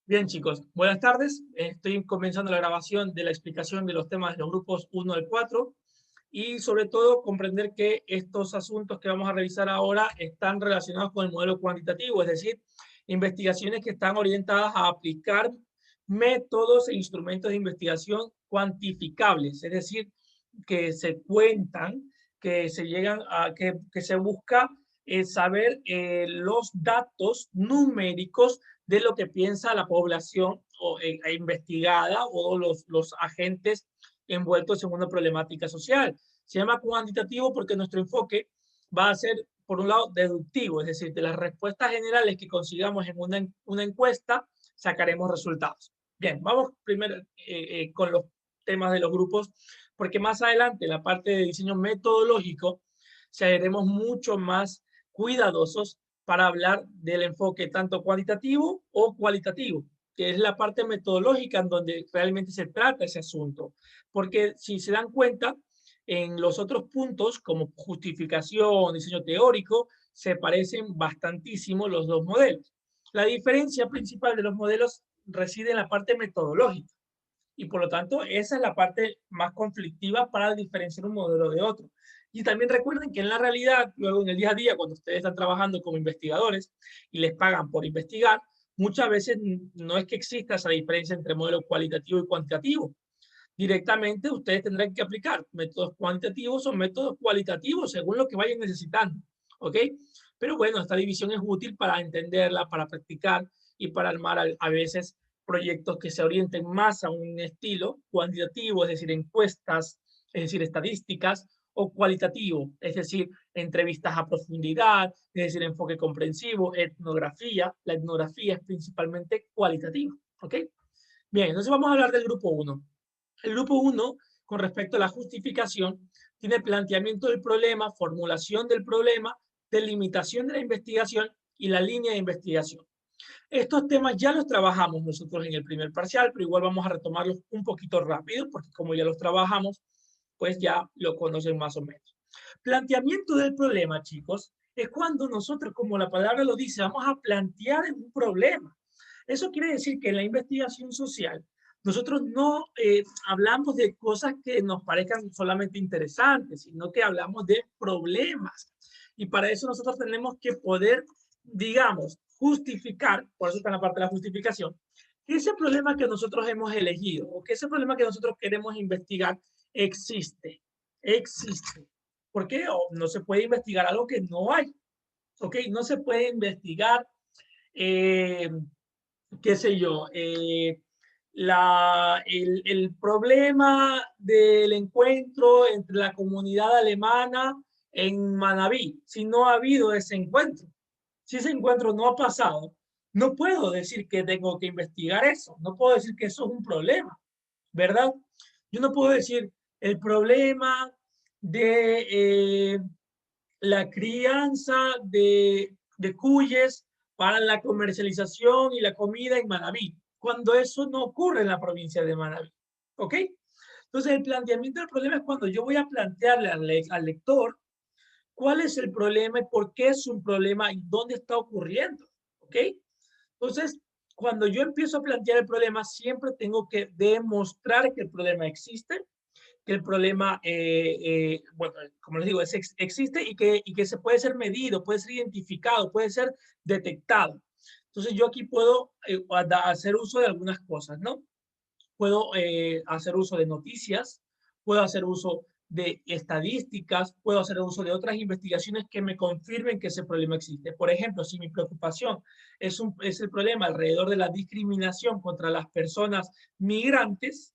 Bien, chicos, buenas tardes. Estoy comenzando la grabación de la explicación de los temas de los grupos 1 al 4 y sobre todo comprender que estos asuntos que vamos a revisar ahora están relacionados con el modelo cuantitativo, es decir, investigaciones que están orientadas a aplicar métodos e instrumentos de investigación cuantificables, es decir, que se cuentan, que se llegan a, que se busca saber los datos numéricos de lo que piensa la población investigada o los agentes envueltos en una problemática social. Se llama cuantitativo porque nuestro enfoque va a ser, por un lado, deductivo, es decir, de las respuestas generales que consigamos en una encuesta, sacaremos resultados. Bien, vamos primero con los temas de los grupos, porque más adelante, en la parte de diseño metodológico, seremos mucho más cuidadosos para hablar del enfoque tanto cuantitativo o cualitativo, que es la parte metodológica en donde realmente se trata ese asunto. Porque si se dan cuenta, en los otros puntos, como justificación, diseño teórico, se parecen bastantísimo los dos modelos. La diferencia principal de los modelos reside en la parte metodológica y por lo tanto esa es la parte más conflictiva para diferenciar un modelo de otro. Y también recuerden que en la realidad, luego en el día a día, cuando ustedes están trabajando como investigadores y les pagan por investigar, muchas veces no es que exista esa diferencia entre modelo cualitativo y cuantitativo. Directamente ustedes tendrán que aplicar métodos cuantitativos o métodos cualitativos según lo que vayan necesitando. ¿Ok? Pero bueno, esta división es útil para entenderla, para practicar y para armar a veces proyectos que se orienten más a un estilo cuantitativo, es decir, encuestas, es decir, estadísticas, o cualitativo, es decir, entrevistas a profundidad, es decir, enfoque comprensivo, etnografía. La etnografía es principalmente cualitativa. ¿Ok? Bien, entonces vamos a hablar del grupo 1. El grupo 1, con respecto a la justificación, tiene planteamiento del problema, formulación del problema, delimitación de la investigación y la línea de investigación. Estos temas ya los trabajamos nosotros en el primer parcial, pero igual vamos a retomarlos un poquito rápido, porque como ya los trabajamos, pues ya lo conocen más o menos. Planteamiento del problema, chicos, es cuando nosotros, como la palabra lo dice, vamos a plantear un problema. Eso quiere decir que en la investigación social, nosotros no hablamos de cosas que nos parezcan solamente interesantes, sino que hablamos de problemas. Y para eso nosotros tenemos que poder, digamos, justificar, por eso está en la parte de la justificación, que ese problema que nosotros hemos elegido o que ese problema que nosotros queremos investigar existe. Existe. ¿Por qué? No se puede investigar algo que no hay. ¿Ok? No se puede investigar, eh, qué sé yo, el problema del encuentro entre la comunidad alemana en Manabí, si no ha habido ese encuentro. Si ese encuentro no ha pasado, no puedo decir que tengo que investigar eso, no puedo decir que eso es un problema, ¿verdad? Yo no puedo decir el problema de la crianza de cuyes para la comercialización y la comida en Manabí, cuando eso no ocurre en la provincia de Manabí. ¿Ok? Entonces, el planteamiento del problema es cuando yo voy a plantearle al lector cuál es el problema y por qué es un problema y dónde está ocurriendo. ¿Ok? Entonces, cuando yo empiezo a plantear el problema, siempre tengo que demostrar que el problema existe, que el problema, bueno, como les digo, existe y que se puede ser medido, puede ser identificado, puede ser detectado. Entonces yo aquí puedo hacer uso de algunas cosas, ¿no? Puedo hacer uso de noticias, puedo hacer uso de estadísticas, puedo hacer uso de otras investigaciones que me confirmen que ese problema existe. Por ejemplo, si mi preocupación es el problema alrededor de la discriminación contra las personas migrantes,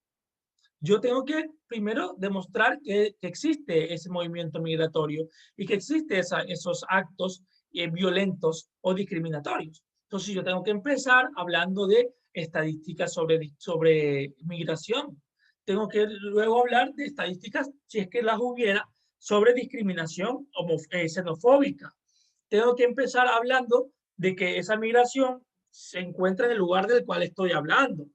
yo tengo que primero demostrar que existe ese movimiento migratorio y que existen esos actos violentos o discriminatorios. Entonces yo tengo que empezar hablando de estadísticas sobre migración. Tengo que luego hablar de estadísticas, si es que las hubiera, sobre discriminación xenofóbica. Tengo que empezar hablando de que esa migración se encuentra en el lugar del cual estoy hablando.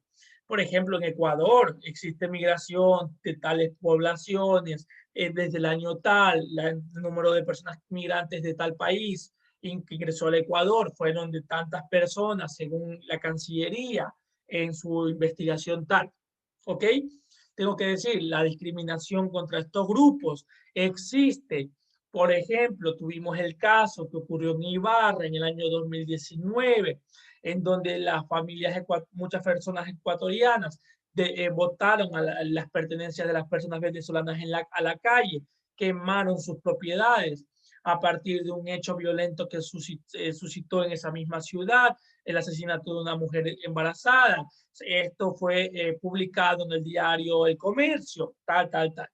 Por ejemplo, en Ecuador existe migración de tales poblaciones desde el año tal, el número de personas migrantes de tal país que ingresó al Ecuador fueron de tantas personas según la Cancillería. en su investigación tal. ¿Ok? Tengo que decir, la discriminación contra estos grupos existe. Por ejemplo, tuvimos el caso que ocurrió en Ibarra en el año 2019, en donde las familias, muchas personas ecuatorianas votaron a las pertenencias de las personas venezolanas a la calle, quemaron sus propiedades a partir de un hecho violento que suscitó en esa misma ciudad, el asesinato de una mujer embarazada. Esto fue publicado en el diario El Comercio, tal, tal, tal.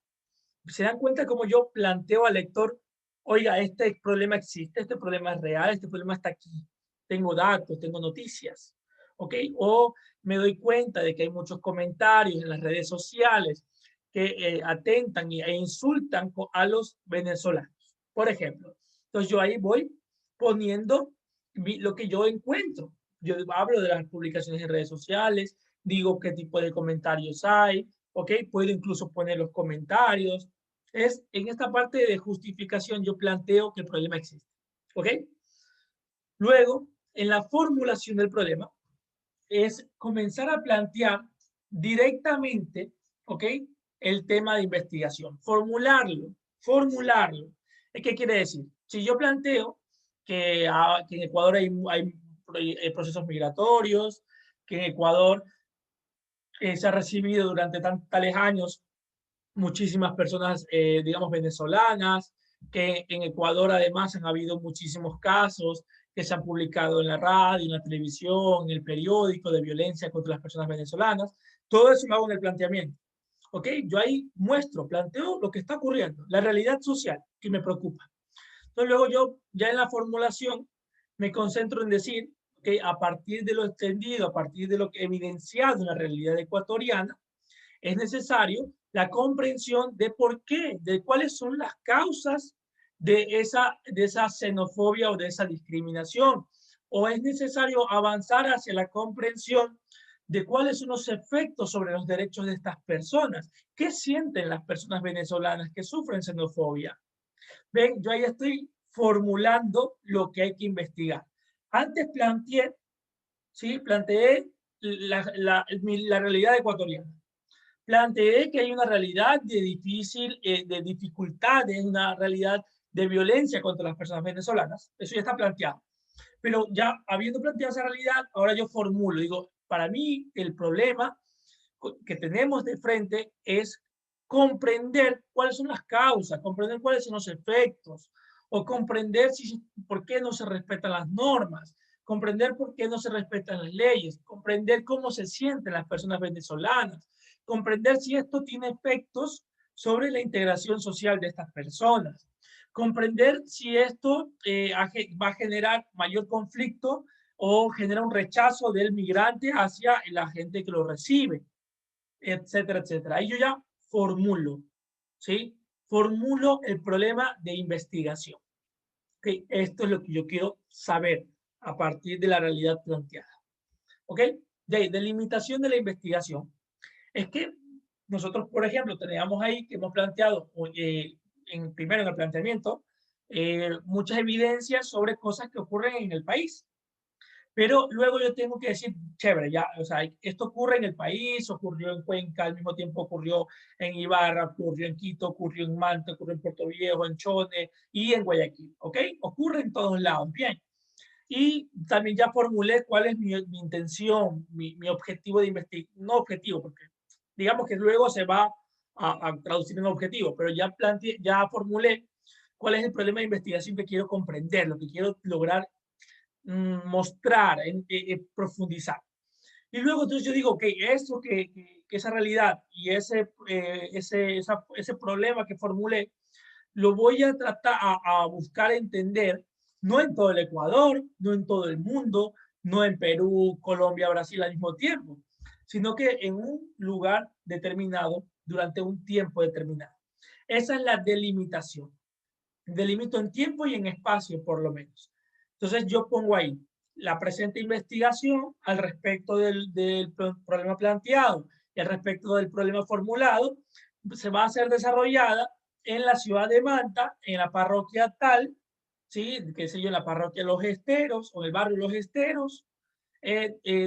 Se dan cuenta como yo planteo al lector, oiga, este problema existe, este problema es real, este problema está aquí, tengo datos, tengo noticias, ¿ok? O me doy cuenta de que hay muchos comentarios en las redes sociales que atentan e insultan a los venezolanos, por ejemplo. Entonces yo ahí voy poniendo lo que yo encuentro. Yo hablo de las publicaciones en redes sociales, digo qué tipo de comentarios hay, ¿ok? Puedo incluso poner los comentarios. Es en esta parte de justificación yo planteo que el problema existe, ¿ok? Luego, en la formulación del problema, es comenzar a plantear directamente, ¿ok? El tema de investigación, formularlo. ¿Qué quiere decir? Si yo planteo que en Ecuador hay procesos migratorios, que en Ecuador se ha recibido durante tales años muchísimas personas, digamos, venezolanas, que en Ecuador además han habido muchísimos casos que se han publicado en la radio, en la televisión, en el periódico de violencia contra las personas venezolanas. Todo eso lo hago en el planteamiento. ¿Ok? Yo ahí planteo lo que está ocurriendo, la realidad social que me preocupa. Entonces luego yo ya en la formulación me concentro en decir que a partir de lo extendido, a partir de lo que evidenciado en la realidad ecuatoriana, es necesario la comprensión de por qué, de cuáles son las causas de esa xenofobia o de esa discriminación. O es necesario avanzar hacia la comprensión de cuáles son los efectos sobre los derechos de estas personas. ¿Qué sienten las personas venezolanas que sufren xenofobia? Ven, yo ahí estoy formulando lo que hay que investigar. Antes planteé, ¿sí? Planteé la realidad ecuatoriana. Planteé que hay una realidad de dificultades, una realidad de violencia contra las personas venezolanas. Eso ya está planteado. Pero ya habiendo planteado esa realidad, ahora yo formulo, digo, para mí el problema que tenemos de frente es comprender cuáles son las causas, comprender cuáles son los efectos, o comprender por qué no se respetan las normas, comprender por qué no se respetan las leyes, comprender cómo se sienten las personas venezolanas, comprender si esto tiene efectos sobre la integración social de estas personas, comprender si esto va a generar mayor conflicto o genera un rechazo del migrante hacia la gente que lo recibe, etcétera, etcétera. Ahí yo ya formulo, ¿sí? Formulo el problema de investigación. ¿Okay? Esto es lo que yo quiero saber a partir de la realidad planteada. ¿Ok? De limitación de la investigación. Es que nosotros, por ejemplo, teníamos ahí que hemos planteado, primero en el planteamiento, muchas evidencias sobre cosas que ocurren en el país. Pero luego yo tengo que decir, chévere, ya, o sea, esto ocurre en el país, ocurrió en Cuenca, al mismo tiempo ocurrió en Ibarra, ocurrió en Quito, ocurrió en Manta, ocurrió en Puerto Viejo, en Chone y en Guayaquil, ¿ok? Ocurre en todos lados, bien. Y también ya formulé cuál es mi intención, mi objetivo de investigación, no objetivo, porque digamos que luego se va a traducir en objetivo, pero ya formulé cuál es el problema de investigación que quiero comprender, lo que quiero lograr mostrar, profundizar. Y luego entonces yo digo, ok, eso que esa realidad y ese problema que formulé, lo voy a tratar a buscar entender, no en todo el Ecuador, no en todo el mundo, no en Perú, Colombia, Brasil al mismo tiempo, sino que en un lugar determinado, durante un tiempo determinado. Esa es la delimitación. Delimito en tiempo y en espacio, por lo menos. Entonces yo pongo ahí la presente investigación al respecto del problema planteado y al respecto del problema formulado se va a ser desarrollada en la ciudad de Manta, en la parroquia tal, ¿sí? Qué sé yo, en la parroquia Los Esteros o en el barrio Los Esteros,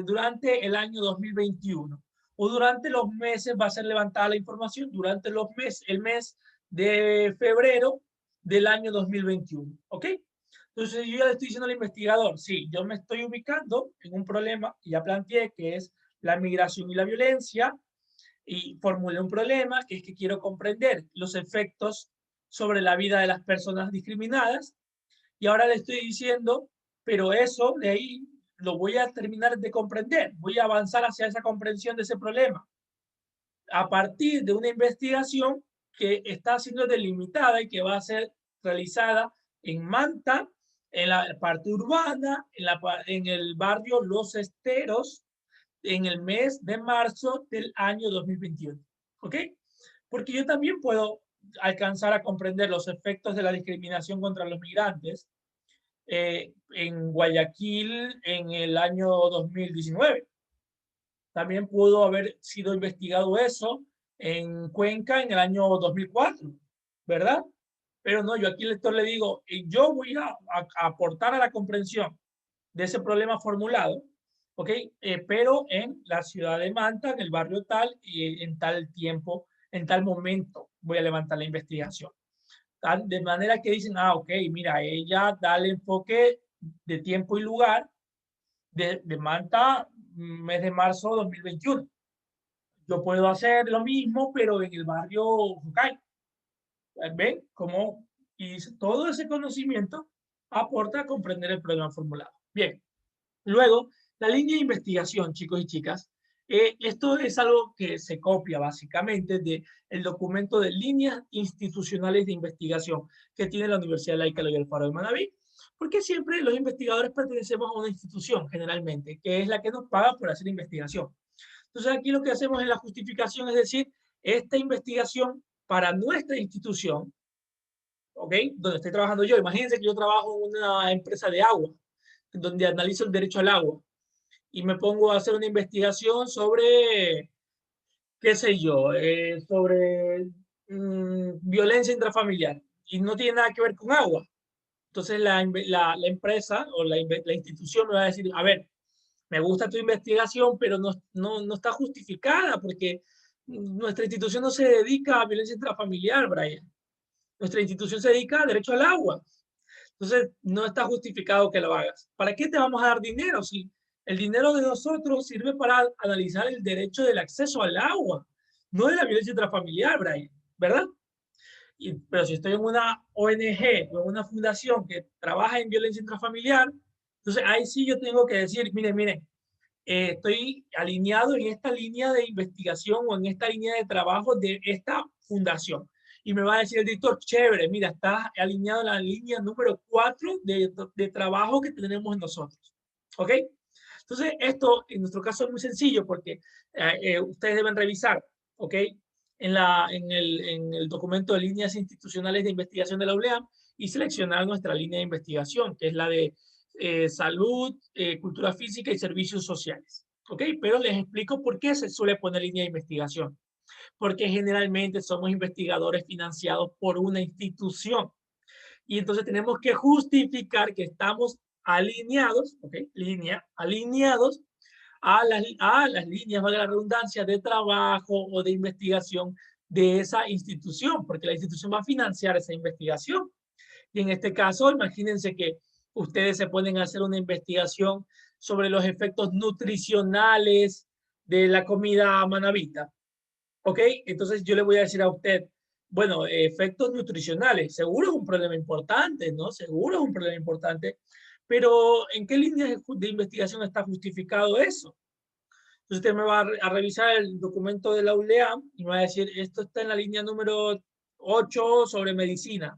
durante el año 2021 o durante los meses, va a ser levantada la información durante los meses, el mes de febrero del año 2021, ¿ok? Entonces yo ya le estoy diciendo al investigador, sí, yo me estoy ubicando en un problema que ya planteé, que es la migración y la violencia, y formulé un problema que es que quiero comprender los efectos sobre la vida de las personas discriminadas, y ahora le estoy diciendo, pero eso de ahí lo voy a terminar de comprender, voy a avanzar hacia esa comprensión de ese problema a partir de una investigación que está siendo delimitada y que va a ser realizada en Manta, en la parte urbana, en el barrio Los Esteros, en el mes de marzo del año 2021. ¿Ok? Porque yo también puedo alcanzar a comprender los efectos de la discriminación contra los migrantes en Guayaquil en el año 2019. También pudo haber sido investigado eso en Cuenca en el año 2004, ¿verdad? Pero no, yo aquí al lector le digo, yo voy a aportar a la comprensión de ese problema formulado, ¿ok? Pero en la ciudad de Manta, en el barrio tal, y en tal tiempo, en tal momento voy a levantar la investigación. De manera que dicen, ah, ok, mira, ella da el enfoque de tiempo y lugar de Manta, mes de marzo de 2021. Yo puedo hacer lo mismo, pero en el barrio Jucay. ¿Ven? Como y todo ese conocimiento aporta a comprender el problema formulado. Bien, luego, la línea de investigación, chicos y chicas, esto es algo que se copia básicamente del documento de líneas institucionales de investigación que tiene la Universidad Laica Loyola Faro de Manabí, porque siempre los investigadores pertenecemos a una institución, generalmente, que es la que nos paga por hacer investigación. Entonces, aquí lo que hacemos en la justificación es decir, esta investigación para nuestra institución, ¿ok? Donde estoy trabajando yo. Imagínense que yo trabajo en una empresa de agua, donde analizo el derecho al agua y me pongo a hacer una investigación sobre, qué sé yo, sobre violencia intrafamiliar y no tiene nada que ver con agua. Entonces la empresa o la institución me va a decir, a ver, me gusta tu investigación, pero no está justificada porque nuestra institución no se dedica a violencia intrafamiliar, Brian. Nuestra institución se dedica al derecho al agua. Entonces, no está justificado que lo hagas. ¿Para qué te vamos a dar dinero si el dinero de nosotros sirve para analizar el derecho del acceso al agua, no de la violencia intrafamiliar, Brian? ¿Verdad? Pero si estoy en una ONG o en una fundación que trabaja en violencia intrafamiliar, entonces ahí sí yo tengo que decir, mire, estoy alineado en esta línea de investigación o en esta línea de trabajo de esta fundación. Y me va a decir el director, chévere, mira, estás alineado en la línea número 4 de trabajo que tenemos nosotros. ¿Ok? Entonces, esto en nuestro caso es muy sencillo porque ustedes deben revisar, ¿ok? En el documento de líneas institucionales de investigación de la ULEAM y seleccionar nuestra línea de investigación, que es la de salud, cultura física y servicios sociales. ¿Ok? Pero les explico por qué se suele poner línea de investigación. Porque generalmente somos investigadores financiados por una institución. Y entonces tenemos que justificar que estamos alineados, ¿ok? Alineados a las líneas, valga la redundancia, de trabajo o de investigación de esa institución, porque la institución va a financiar esa investigación. Y en este caso, imagínense que ustedes se pueden hacer una investigación sobre los efectos nutricionales de la comida manabita. ¿Ok? Entonces yo le voy a decir a usted, bueno, efectos nutricionales, seguro es un problema importante, ¿no? Seguro es un problema importante, pero ¿en qué líneas de investigación está justificado eso? Entonces usted me va a revisar el documento de la ULEAM y me va a decir, esto está en la línea número 8 sobre medicina.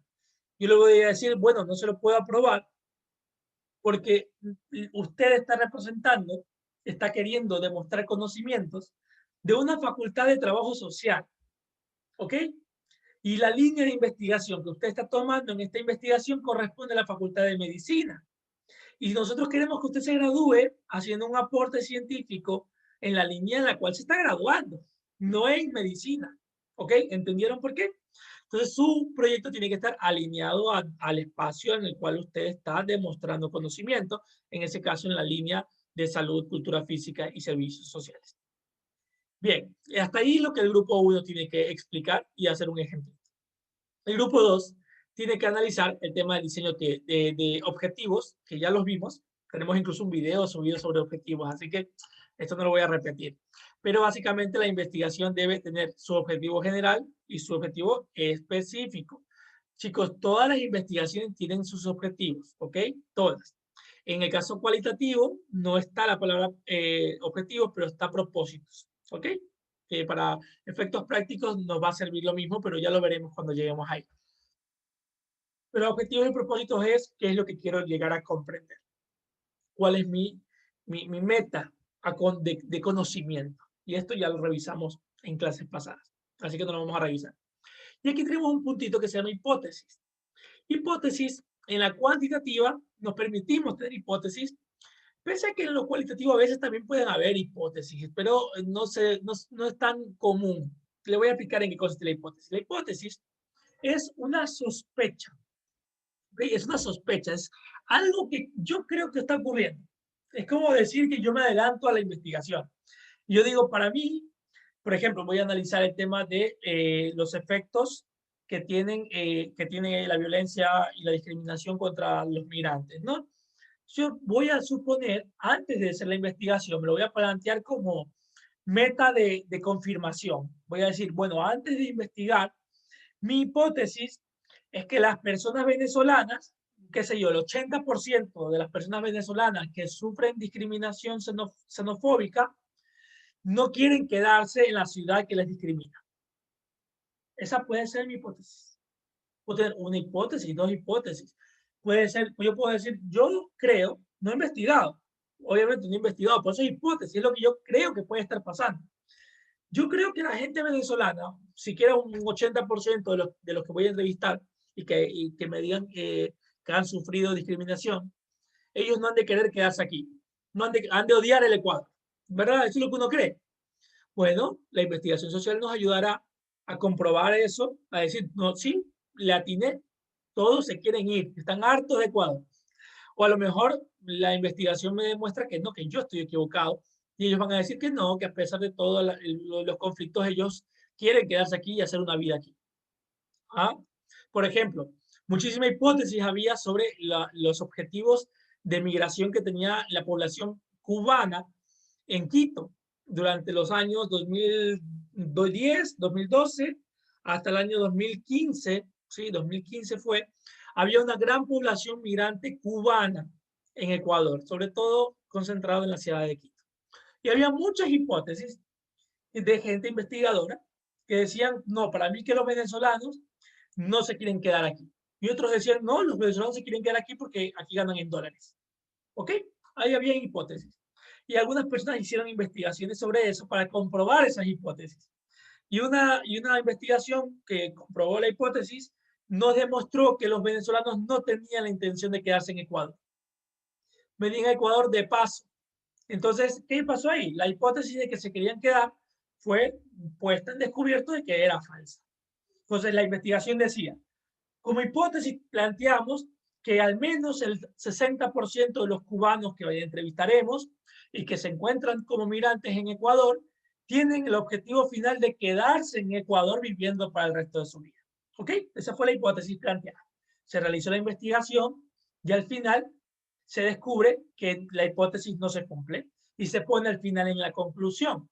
Yo le voy a decir, bueno, no se lo puedo aprobar porque usted está representando, está queriendo demostrar conocimientos de una facultad de trabajo social, ¿ok? Y la línea de investigación que usted está tomando en esta investigación corresponde a la facultad de medicina. Y nosotros queremos que usted se gradúe haciendo un aporte científico en la línea en la cual se está graduando, no en medicina, ¿ok? ¿Entendieron por qué? Entonces, su proyecto tiene que estar alineado al espacio en el cual usted está demostrando conocimiento, en ese caso en la línea de salud, cultura física y servicios sociales. Bien, hasta ahí lo que el grupo 1 tiene que explicar y hacer un ejemplo. El grupo 2 tiene que analizar el tema del diseño de objetivos, que ya los vimos. Tenemos incluso un video subido sobre objetivos, así que esto no lo voy a repetir. Pero básicamente la investigación debe tener su objetivo general y su objetivo específico. Chicos, todas las investigaciones tienen sus objetivos, ¿ok? Todas. En el caso cualitativo no está la palabra objetivos, pero está propósitos, ¿ok? Que para efectos prácticos nos va a servir lo mismo, pero ya lo veremos cuando lleguemos ahí. Pero objetivos y propósitos es qué es lo que quiero llegar a comprender. ¿Cuál es mi meta de conocimiento? Y esto ya lo revisamos en clases pasadas, así que no lo vamos a revisar. Y aquí tenemos un puntito que se llama hipótesis. Hipótesis, en la cuantitativa nos permitimos tener hipótesis, pese a que en lo cualitativo a veces también pueden haber hipótesis, pero no es tan común. Le voy a explicar en qué consiste la hipótesis. La hipótesis es una sospecha. ¿Okay? Es una sospecha, es algo que yo creo que está ocurriendo. Es como decir que yo me adelanto a la investigación. Yo digo, para mí, por ejemplo, voy a analizar el tema de los efectos que tiene la violencia y la discriminación contra los migrantes, ¿no? Yo voy a suponer, antes de hacer la investigación, me lo voy a plantear como meta de confirmación. Voy a decir, bueno, antes de investigar, mi hipótesis es que las personas venezolanas, qué sé yo, el 80% de las personas venezolanas que sufren discriminación xenofóbica no quieren quedarse en la ciudad que les discrimina. Esa puede ser mi hipótesis. Puedo tener una hipótesis, dos hipótesis. Puede ser, yo puedo decir, yo creo, no he investigado, obviamente no he investigado, por eso es hipótesis, es lo que yo creo que puede estar pasando. Yo creo que la gente venezolana, siquiera un 80% de los que voy a entrevistar y que me digan que han sufrido discriminación, ellos no han de querer quedarse aquí, no han de odiar el Ecuador, ¿verdad? Eso es lo que uno cree. Bueno, la investigación social nos ayudará a comprobar eso, a decir, no, sí, le atiné, todos se quieren ir, están hartos de Ecuador. O a lo mejor la investigación me demuestra que no, que yo estoy equivocado, y ellos van a decir que no, que a pesar de todos los conflictos, ellos quieren quedarse aquí y hacer una vida aquí. ¿Ah? Por ejemplo, muchísima hipótesis había sobre los objetivos de migración que tenía la población cubana en Quito durante los años 2010, 2012, hasta el año 2015, sí, 2015 fue, había una gran población migrante cubana en Ecuador, sobre todo concentrado en la ciudad de Quito. Y había muchas hipótesis de gente investigadora que decían, no, para mí que los venezolanos no se quieren quedar aquí. Y otros decían, no, los venezolanos se quieren quedar aquí porque aquí ganan en dólares. ¿Ok? Ahí había hipótesis. Y algunas personas hicieron investigaciones sobre eso para comprobar esas hipótesis. Y una investigación que comprobó la hipótesis nos demostró que los venezolanos no tenían la intención de quedarse en Ecuador. Venían a Ecuador de paso. Entonces, ¿qué pasó ahí? La hipótesis de que se querían quedar fue puesta en descubierto de que era falsa. Entonces, la investigación decía, como hipótesis planteamos que al menos el 60% de los cubanos que hoy entrevistaremos y que se encuentran como migrantes en Ecuador tienen el objetivo final de quedarse en Ecuador viviendo para el resto de su vida. ¿Ok? Esa fue la hipótesis planteada. Se realizó la investigación y al final se descubre que la hipótesis no se cumple y se pone al final en la conclusión.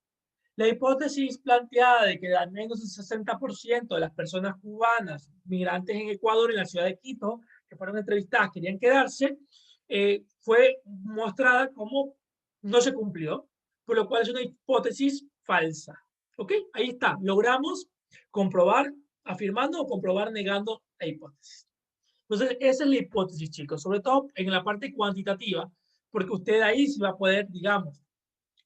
La hipótesis planteada de que al menos el 60% de las personas cubanas migrantes en Ecuador, en la ciudad de Quito, que fueron entrevistadas, querían quedarse, fue mostrada como no se cumplió, por lo cual es una hipótesis falsa. ¿Ok? Ahí está. Logramos comprobar afirmando o comprobar negando la hipótesis. Entonces, esa es la hipótesis, chicos, sobre todo en la parte cuantitativa, porque usted ahí sí va a poder, digamos,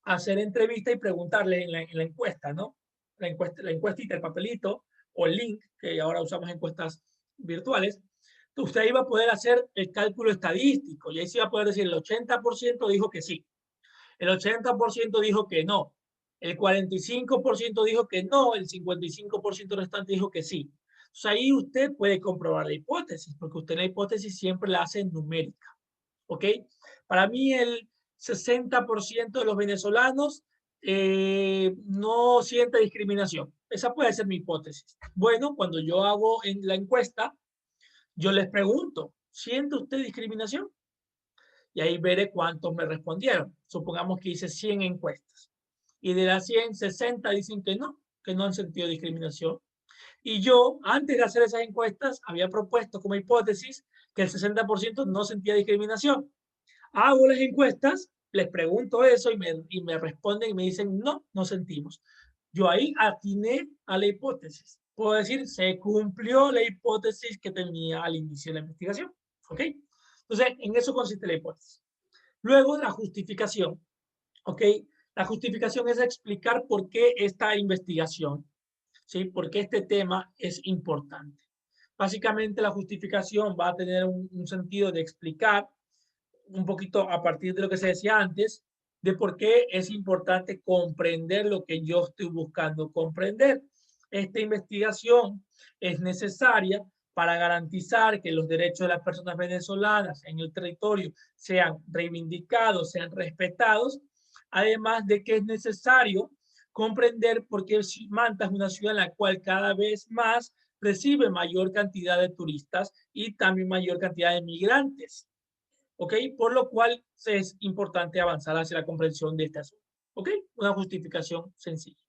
hacer entrevista y preguntarle en la encuesta, ¿no? La encuestita, el papelito o el link, que ahora usamos encuestas virtuales, usted ahí va a poder hacer el cálculo estadístico y ahí sí va a poder decir el 80% dijo que sí, el 80% dijo que no, el 45% dijo que no, el 55% restante dijo que sí. Entonces ahí usted puede comprobar la hipótesis, porque usted la hipótesis siempre la hace numérica, ¿ok? Para mí 60% de los venezolanos no siente discriminación. Esa puede ser mi hipótesis. Bueno, cuando yo hago en la encuesta, yo les pregunto, ¿siente usted discriminación? Y ahí veré cuántos me respondieron. Supongamos que hice 100 encuestas. Y de las 100, 60 dicen que no han sentido discriminación. Y yo, antes de hacer esas encuestas, había propuesto como hipótesis que el 60% no sentía discriminación. Hago las encuestas, les pregunto eso y me responden y me dicen, no, no sentimos. Yo ahí atiné a la hipótesis. Puedo decir, se cumplió la hipótesis que tenía al inicio de la investigación. ¿Ok? Entonces, en eso consiste la hipótesis. Luego, la justificación. ¿Ok? La justificación es explicar por qué esta investigación, ¿sí? Por qué este tema es importante. Básicamente, la justificación va a tener un sentido de explicar un poquito a partir de lo que se decía antes, de por qué es importante comprender lo que yo estoy buscando comprender. Esta investigación es necesaria para garantizar que los derechos de las personas venezolanas en el territorio sean reivindicados, sean respetados, además de que es necesario comprender por qué Manta es una ciudad en la cual cada vez más recibe mayor cantidad de turistas y también mayor cantidad de migrantes. ¿Ok? Por lo cual es importante avanzar hacia la comprensión de este asunto. ¿Ok? Una justificación sencilla.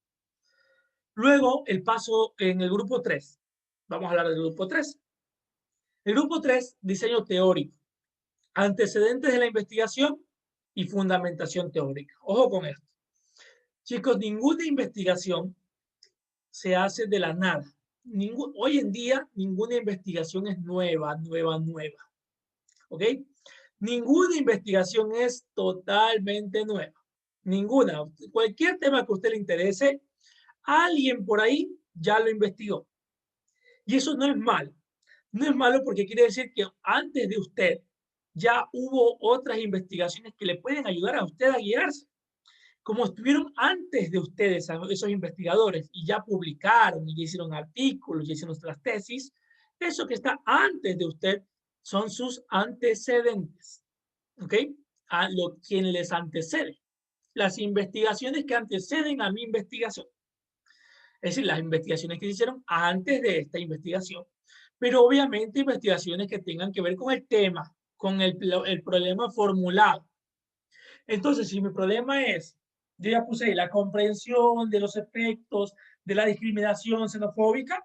Luego, el paso en el grupo 3. Vamos a hablar del grupo 3. El grupo 3, diseño teórico, antecedentes de la investigación y fundamentación teórica. Ojo con esto. Chicos, ninguna investigación se hace de la nada. Hoy en día, ninguna investigación es nueva. ¿Ok? Ninguna investigación es totalmente nueva. Ninguna. Cualquier tema que a usted le interese, alguien por ahí ya lo investigó. Y eso no es malo. No es malo porque quiere decir que antes de usted ya hubo otras investigaciones que le pueden ayudar a usted a guiarse. Como estuvieron antes de ustedes esos investigadores y ya publicaron y ya hicieron artículos, ya hicieron otras tesis, eso que está antes de usted son sus antecedentes. ¿Ok? A quien les antecede. Las investigaciones que anteceden a mi investigación. Es decir, las investigaciones que se hicieron antes de esta investigación. Pero obviamente investigaciones que tengan que ver con el tema, con el problema formulado. Entonces, si mi problema es, yo ya puse ahí, la comprensión de los efectos de la discriminación xenofóbica,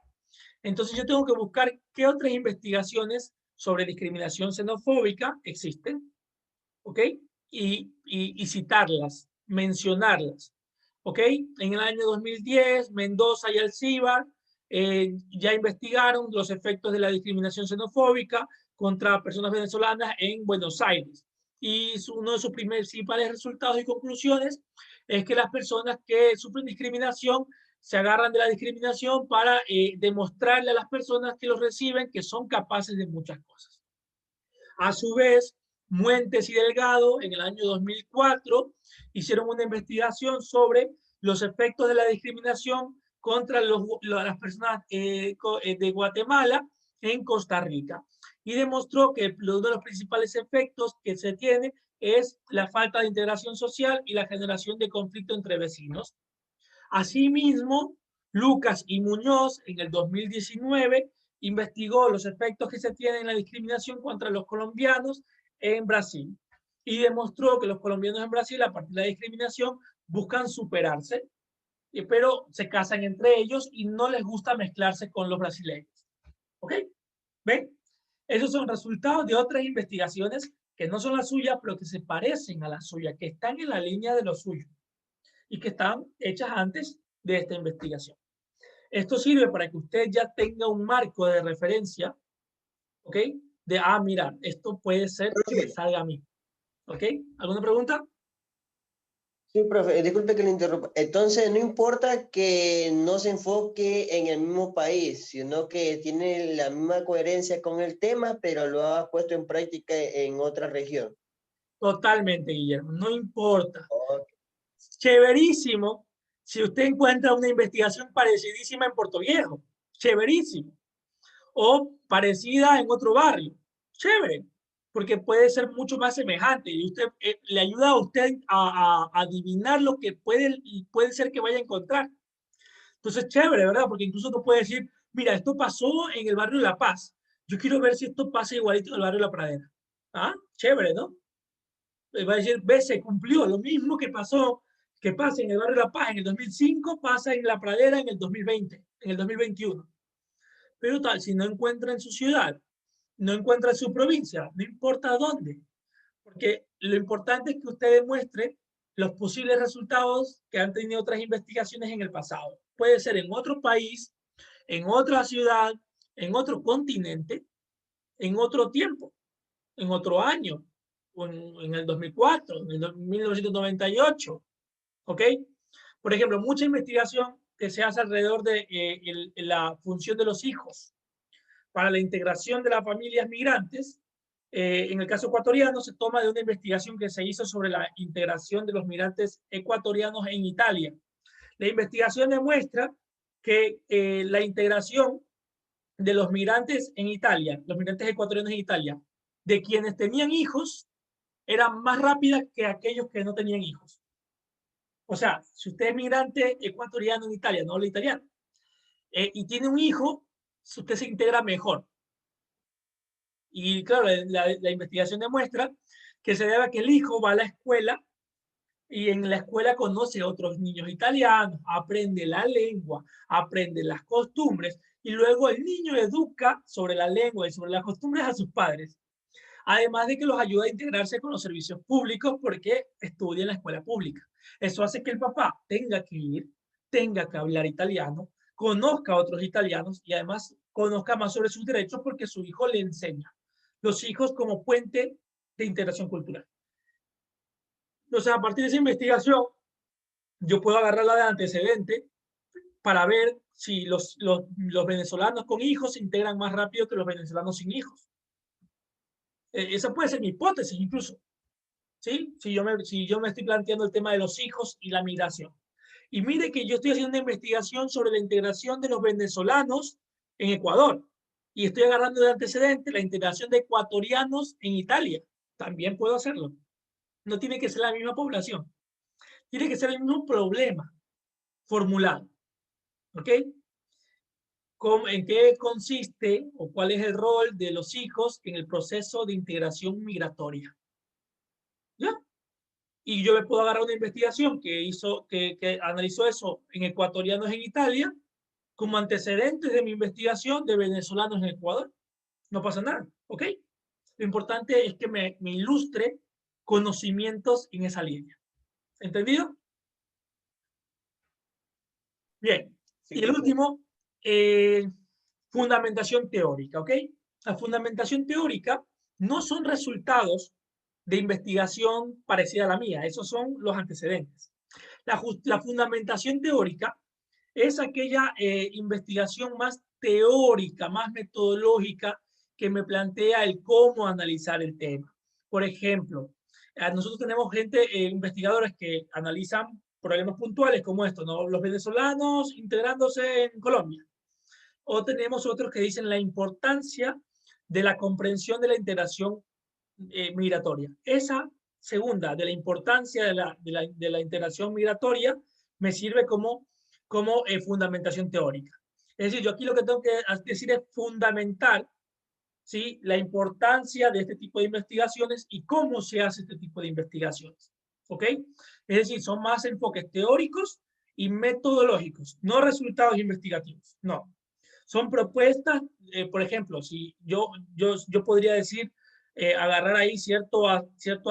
entonces yo tengo que buscar qué otras investigaciones sobre discriminación xenofóbica existen, ¿ok? Y citarlas, mencionarlas, ¿ok? En el año 2010, Mendoza y Alcíbar ya investigaron los efectos de la discriminación xenofóbica contra personas venezolanas en Buenos Aires. Y uno de sus principales resultados y conclusiones es que las personas que sufren discriminación se agarran de la discriminación para demostrarle a las personas que los reciben que son capaces de muchas cosas. A su vez, Muentes y Delgado, en el año 2004, hicieron una investigación sobre los efectos de la discriminación contra las personas de Guatemala en Costa Rica. Y demostró que uno de los principales efectos que se tiene es la falta de integración social y la generación de conflicto entre vecinos. Asimismo, Lucas y Muñoz, en el 2019, investigó los efectos que se tienen en la discriminación contra los colombianos en Brasil y demostró que los colombianos en Brasil, a partir de la discriminación, buscan superarse, pero se casan entre ellos y no les gusta mezclarse con los brasileños. ¿Ok? ¿Ven? Esos son resultados de otras investigaciones que no son las suyas, pero que se parecen a la suya, que están en la línea de lo suyo y que están hechas antes de esta investigación. Esto sirve para que usted ya tenga un marco de referencia, ¿ok? De, mira, esto puede ser que me salga a mí, ¿ok? ¿Alguna pregunta? Sí, profe, disculpe que le interrumpa. Entonces, no importa que no se enfoque en el mismo país, sino que tiene la misma coherencia con el tema, pero lo ha puesto en práctica en otra región. Totalmente, Guillermo, no importa. Okay. Chéverísimo si usted encuentra una investigación parecidísima en Puerto Viejo, chéverísimo. O parecida en otro barrio, chévere. porque puede ser mucho más semejante y usted le ayuda a usted a adivinar lo que puede ser que vaya a encontrar. Entonces, chévere, ¿verdad? Porque incluso tú puedes decir, mira, esto pasó en el barrio La Paz. Yo quiero ver si esto pasa igualito en el barrio La Pradera. Ah, chévere, ¿no? Va a decir, ve, se cumplió. Lo mismo que pasó, que pasa en el barrio La Paz en el 2005, pasa en La Pradera en el 2020, en el 2021. Pero tal, si no encuentra en su ciudad, no encuentra en su provincia, no importa dónde, porque lo importante es que usted demuestre los posibles resultados que han tenido otras investigaciones en el pasado. Puede ser en otro país, en otra ciudad, en otro continente, en otro tiempo, en otro año, o en el 2004, en el 1998, ¿ok? Por ejemplo, mucha investigación que se hace alrededor de la función de los hijos para la integración de las familias migrantes. En el caso ecuatoriano se toma de una investigación que se hizo sobre la integración de los migrantes ecuatorianos en Italia. La investigación demuestra que la integración de los migrantes en Italia, los migrantes ecuatorianos en Italia, de quienes tenían hijos, era más rápida que aquellos que no tenían hijos. O sea, si usted es migrante ecuatoriano en Italia, no habla italiano, y tiene un hijo, usted se integra mejor. Y claro, la investigación demuestra que se debe a que el hijo va a la escuela y en la escuela conoce a otros niños italianos, aprende la lengua, aprende las costumbres y luego el niño educa sobre la lengua y sobre las costumbres a sus padres. Además de que los ayuda a integrarse con los servicios públicos porque estudia en la escuela pública. Eso hace que el papá tenga que ir, tenga que hablar italiano, conozca a otros italianos y además conozca más sobre sus derechos porque su hijo le enseña. Los hijos como puente de integración cultural. Entonces, a partir de esa investigación, yo puedo agarrarla de antecedente para ver si los venezolanos con hijos se integran más rápido que los venezolanos sin hijos. Esa puede ser mi hipótesis incluso. ¿Sí? Si yo me estoy planteando el tema de los hijos y la migración. Y mire que yo estoy haciendo una investigación sobre la integración de los venezolanos en Ecuador. Y estoy agarrando de antecedente la integración de ecuatorianos en Italia. También puedo hacerlo. No tiene que ser la misma población. Tiene que ser el mismo problema formulado. ¿Ok? ¿En qué consiste o cuál es el rol de los hijos en el proceso de integración migratoria? ¿Ya? Y yo me puedo agarrar una investigación que analizó eso en ecuatorianos en Italia como antecedentes de mi investigación de venezolanos en Ecuador. No pasa nada, ¿ok? Lo importante es que me ilustre conocimientos en esa línea. ¿Entendido? Bien. Sí, Y el profe. último, fundamentación teórica, ¿ok? La fundamentación teórica no son resultados de investigación parecida a la mía, esos son los antecedentes. La fundamentación teórica es aquella investigación más teórica, más metodológica, que me plantea el cómo analizar el tema. Por ejemplo, nosotros tenemos investigadores que analizan problemas puntuales como esto, ¿no? Los venezolanos integrándose en Colombia. O tenemos otros que dicen la importancia de la comprensión de la integración migratoria. Esa segunda, de la importancia de la integración migratoria, me sirve como fundamentación teórica. Es decir, yo aquí lo que tengo que decir es fundamentar, ¿sí?, la importancia de este tipo de investigaciones y cómo se hace este tipo de investigaciones. ¿Ok? Es decir, son más enfoques teóricos y metodológicos, no resultados investigativos, no. Son propuestas, por ejemplo, si yo podría decir, agarrar ahí cierto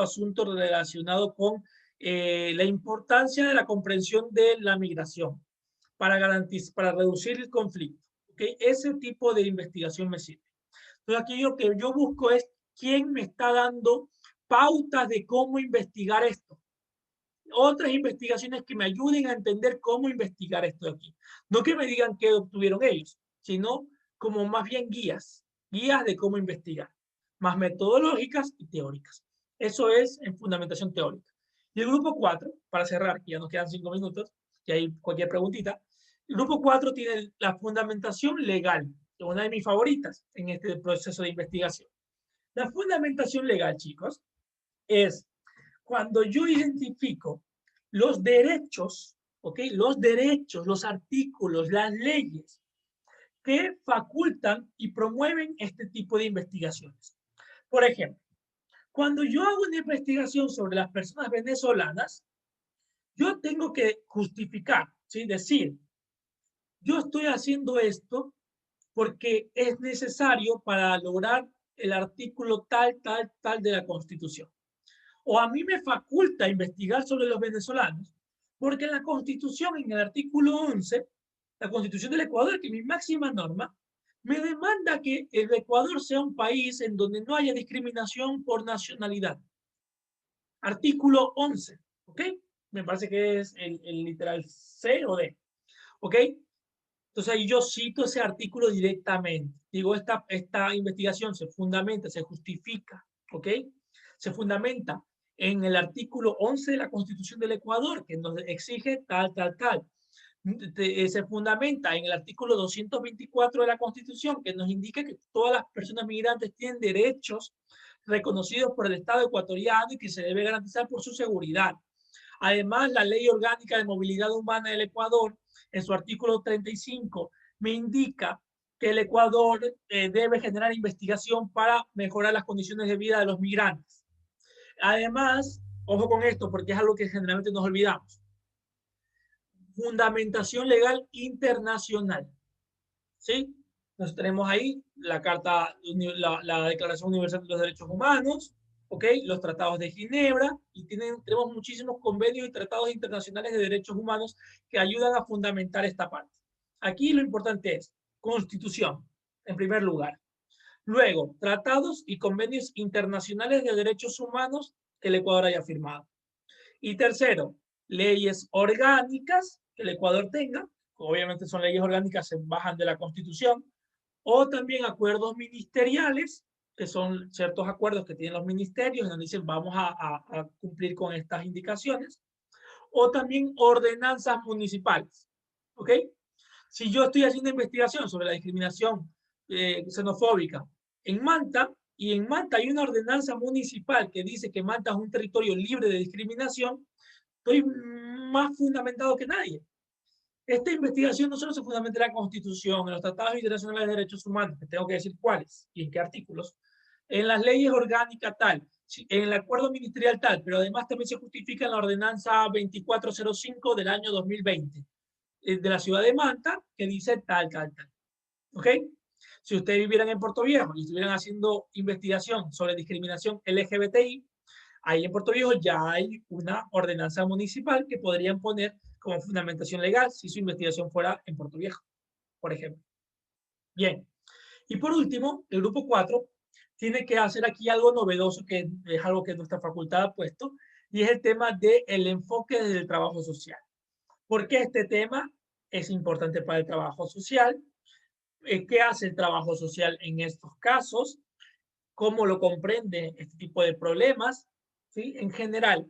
asunto relacionado con la importancia de la comprensión de la migración para reducir el conflicto. ¿Okay? Ese tipo de investigación me sirve. Entonces, aquí lo que yo busco es quién me está dando pautas de cómo investigar esto. Otras investigaciones que me ayuden a entender cómo investigar esto de aquí. No que me digan qué obtuvieron ellos, sino como más bien guías de cómo investigar, más metodológicas y teóricas. Eso es en fundamentación teórica. Y el grupo 4, para cerrar, que ya nos quedan 5 minutos, y hay cualquier preguntita, el grupo 4 tiene la fundamentación legal, que es una de mis favoritas en este proceso de investigación. La fundamentación legal, chicos, es cuando yo identifico los derechos, ¿ok? Los derechos, los artículos, las leyes que facultan y promueven este tipo de investigaciones. Por ejemplo, cuando yo hago una investigación sobre las personas venezolanas, yo tengo que justificar, ¿sí? Decir, yo estoy haciendo esto porque es necesario para lograr el artículo tal, tal, tal de la Constitución. O a mí me faculta investigar sobre los venezolanos, porque en la Constitución, en el artículo 11, la Constitución del Ecuador, que es mi máxima norma, me demanda que el Ecuador sea un país en donde no haya discriminación por nacionalidad. Artículo 11, ¿ok? Me parece que es el literal C o D, ¿ok? Entonces ahí yo cito ese artículo directamente. Digo, esta investigación se fundamenta, se justifica, ¿ok? Se fundamenta en el artículo 11 de la Constitución del Ecuador, que nos exige tal, tal, tal. Se fundamenta en el artículo 224 de la Constitución, que nos indica que todas las personas migrantes tienen derechos reconocidos por el Estado ecuatoriano y que se debe garantizar por su seguridad. Además, la Ley Orgánica de Movilidad Humana del Ecuador, en su artículo 35, me indica que el Ecuador debe generar investigación para mejorar las condiciones de vida de los migrantes. Además, ojo con esto, porque es algo que generalmente nos olvidamos. Fundamentación legal internacional. ¿Sí? Entonces tenemos ahí la Carta, la Declaración Universal de los Derechos Humanos, ¿ok? Los tratados de Ginebra, y tenemos muchísimos convenios y tratados internacionales de derechos humanos que ayudan a fundamentar esta parte. Aquí lo importante es Constitución, en primer lugar. Luego, tratados y convenios internacionales de derechos humanos que el Ecuador haya firmado. Y tercero, leyes orgánicas que el Ecuador tenga, obviamente son leyes orgánicas, se bajan de la Constitución, o también acuerdos ministeriales, que son ciertos acuerdos que tienen los ministerios, donde dicen vamos a cumplir con estas indicaciones, o también ordenanzas municipales, ¿ok? Si yo estoy haciendo investigación sobre la discriminación xenofóbica en Manta, y en Manta hay una ordenanza municipal que dice que Manta es un territorio libre de discriminación, estoy más fundamentado que nadie. Esta investigación no solo se fundamenta en la Constitución, en los tratados internacionales de derechos humanos, que tengo que decir cuáles y en qué artículos, en las leyes orgánicas tal, en el acuerdo ministerial tal, pero además también se justifica en la ordenanza 2405 del año 2020 de la ciudad de Manta, que dice tal, tal, tal. ¿Ok? Si ustedes vivieran en Puerto Viejo y estuvieran haciendo investigación sobre discriminación LGBTI, ahí en Puerto Viejo ya hay una ordenanza municipal que podrían poner como fundamentación legal si su investigación fuera en Puerto Viejo, por ejemplo. Bien. Y por último, el grupo 4 tiene que hacer aquí algo novedoso, que es algo que nuestra facultad ha puesto, y es el tema del enfoque del trabajo social. ¿Por qué este tema es importante para el trabajo social? ¿Qué hace el trabajo social en estos casos? ¿Cómo lo comprende este tipo de problemas? ¿Sí? En general,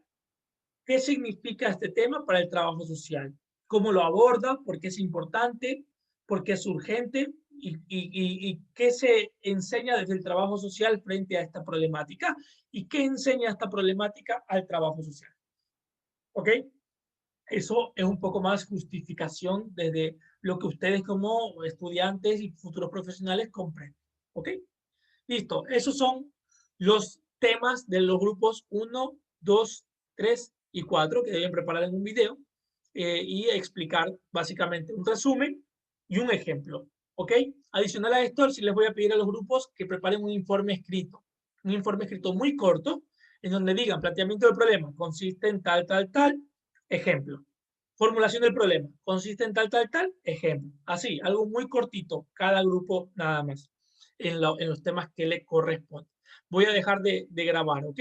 ¿qué significa este tema para el trabajo social? ¿Cómo lo aborda? ¿Por qué es importante? ¿Por qué es urgente? ¿Y qué se enseña desde el trabajo social frente a esta problemática? ¿Y qué enseña esta problemática al trabajo social? ¿Ok? Eso es un poco más justificación desde lo que ustedes como estudiantes y futuros profesionales comprenden. ¿Ok? Listo. Esos son los temas de los grupos 1, 2, 3 y 4 que deben preparar en un video y explicar básicamente un resumen y un ejemplo. ¿Ok? Adicional a esto, sí les voy a pedir a los grupos que preparen un informe escrito. Un informe escrito muy corto en donde digan planteamiento del problema consiste en tal, tal, tal, ejemplo. Formulación del problema consiste en tal, tal, tal, ejemplo. Así, algo muy cortito, cada grupo nada más, en los temas que le corresponden. Voy a dejar de grabar, ¿ok?